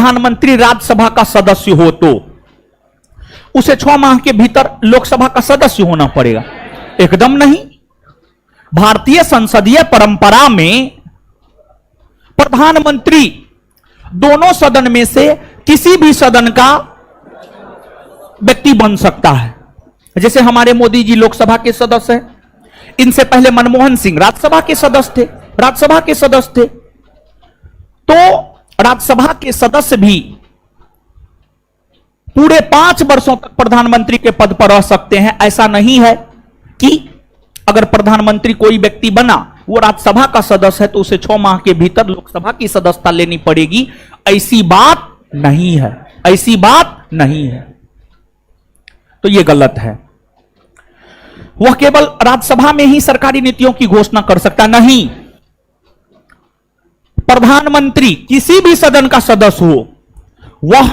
प्रधानमंत्री राज्यसभा का सदस्य हो तो उसे 6 माह के भीतर लोकसभा का सदस्य होना पड़ेगा? एकदम नहीं। भारतीय संसदीय परंपरा में प्रधानमंत्री दोनों सदन में से किसी भी सदन का व्यक्ति बन सकता है। जैसे हमारे मोदी जी लोकसभा के सदस्य हैं, इनसे पहले मनमोहन सिंह राज्यसभा के सदस्य थे। तो राज्यसभा के सदस्य भी पूरे 5 वर्षों तक प्रधानमंत्री के पद पर रह सकते हैं। ऐसा नहीं है कि अगर प्रधानमंत्री कोई व्यक्ति बना, वो राज्यसभा का सदस्य है, तो उसे 6 माह के भीतर लोकसभा की सदस्यता लेनी पड़ेगी। ऐसी बात नहीं है, तो यह गलत है। वह केवल राज्यसभा में ही सरकारी नीतियों की घोषणा कर सकता नहीं। प्रधानमंत्री किसी भी सदन का सदस्य हो, वह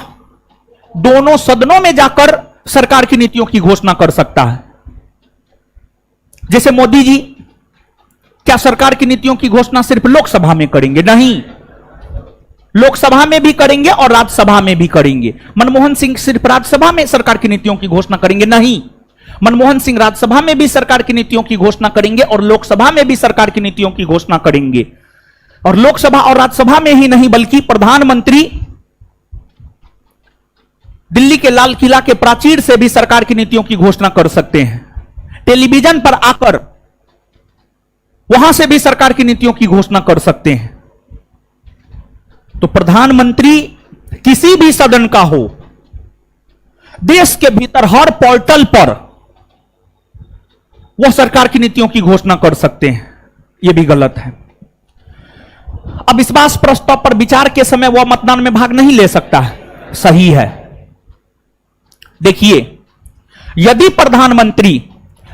दोनों सदनों में जाकर सरकार की नीतियों की घोषणा कर सकता है। जैसे मोदी जी क्या सरकार की नीतियों की घोषणा सिर्फ लोकसभा में करेंगे? नहीं, लोकसभा में भी करेंगे और राज्यसभा में भी करेंगे। मनमोहन सिंह सिर्फ राज्यसभा में सरकार की नीतियों की घोषणा करेंगे? नहीं, मनमोहन सिंह राज्यसभा में भी सरकार की नीतियों की घोषणा करेंगे और लोकसभा में भी सरकार की नीतियों की घोषणा करेंगे। और लोकसभा और राज्यसभा में ही नहीं, बल्कि प्रधानमंत्री दिल्ली के लाल किला के प्राचीर से भी सरकार की नीतियों की घोषणा कर सकते हैं। टेलीविजन पर आकर वहां से भी सरकार की नीतियों की घोषणा कर सकते हैं। तो प्रधानमंत्री किसी भी सदन का हो, देश के भीतर हर पोर्टल पर वह सरकार की नीतियों की घोषणा कर सकते हैं। यह भी गलत है। अविश्वास प्रस्ताव पर विचार के समय वह मतदान में भाग नहीं ले सकता है। सही है। देखिए, यदि प्रधानमंत्री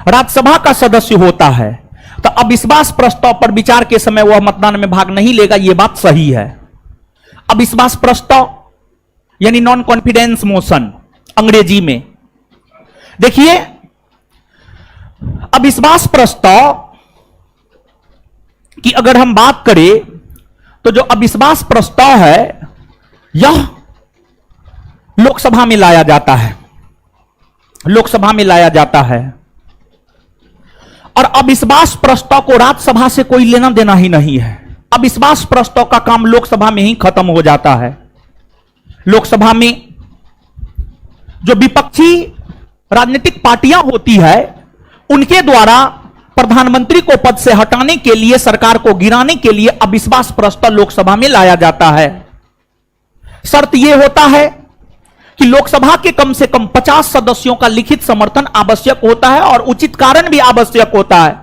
राज्यसभा का सदस्य होता है तो अविश्वास प्रस्ताव पर विचार के समय वह मतदान में भाग नहीं लेगा। यह बात सही है। अविश्वास प्रस्ताव यानी नॉन कॉन्फिडेंस मोशन अंग्रेजी में। देखिए, अविश्वास प्रस्ताव की अगर हम बात करें तो जो अविश्वास प्रस्ताव है यह लोकसभा में लाया जाता है और अविश्वास प्रस्ताव को राज्यसभा से कोई लेना देना ही नहीं है। अविश्वास प्रस्ताव का काम लोकसभा में ही खत्म हो जाता है। लोकसभा में जो विपक्षी राजनीतिक पार्टियां होती है, उनके द्वारा प्रधानमंत्री को पद से हटाने के लिए, सरकार को गिराने के लिए अविश्वास प्रस्ताव लोकसभा में लाया जाता है। शर्त यह होता है कि लोकसभा के कम से कम 50 सदस्यों का लिखित समर्थन आवश्यक होता है और उचित कारण भी आवश्यक होता है।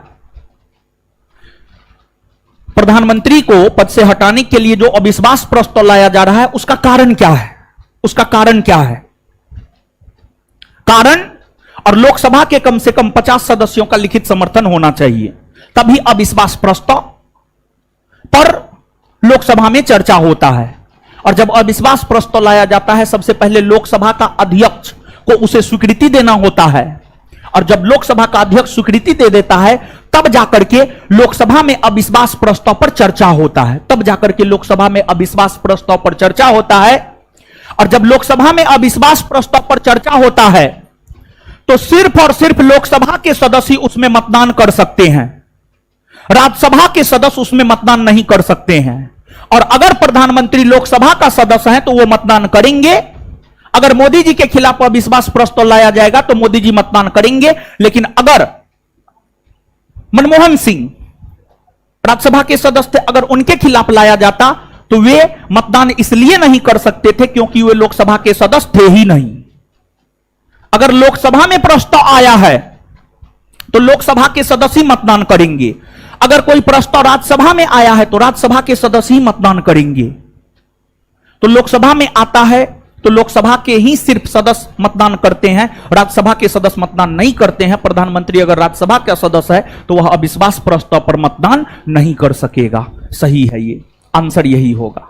प्रधानमंत्री को पद से हटाने के लिए जो अविश्वास प्रस्ताव लाया जा रहा है, उसका कारण क्या है? कारण और लोकसभा के कम से कम 50 सदस्यों का लिखित समर्थन होना चाहिए, तभी अविश्वास प्रस्ताव पर लोकसभा में चर्चा होता है। और जब अविश्वास प्रस्ताव लाया जाता है, सबसे पहले लोकसभा का अध्यक्ष को उसे स्वीकृति देना होता है। और जब लोकसभा का अध्यक्ष स्वीकृति दे देता है, तब जाकर के लोकसभा में अविश्वास प्रस्ताव पर चर्चा होता है। और जब लोकसभा में अविश्वास प्रस्ताव पर चर्चा होता है तो सिर्फ और सिर्फ लोकसभा के सदस्य उसमें मतदान कर सकते हैं। राज्यसभा के सदस्य उसमें मतदान नहीं कर सकते हैं। और अगर प्रधानमंत्री लोकसभा का सदस्य है तो वो मतदान करेंगे। अगर मोदी जी के खिलाफ अविश्वास प्रस्ताव लाया जाएगा तो मोदी जी मतदान करेंगे। लेकिन अगर मनमोहन सिंह राज्यसभा के सदस्य थे, अगर उनके खिलाफ लाया जाता तो वे मतदान इसलिए नहीं कर सकते थे क्योंकि वे लोकसभा के सदस्य थे ही नहीं। अगर लोकसभा में प्रस्ताव आया है तो लोकसभा के सदस्य ही मतदान करेंगे। अगर कोई प्रस्ताव राज्यसभा में आया है तो राज्यसभा के सदस्य ही मतदान करेंगे। तो लोकसभा में आता है तो लोकसभा के ही सिर्फ सदस्य मतदान करते हैं, राज्यसभा के सदस्य मतदान नहीं करते हैं। प्रधानमंत्री अगर राज्यसभा का सदस्य है तो वह अविश्वास प्रस्ताव पर मतदान नहीं कर सकेगा। सही है, ये आंसर यही होगा।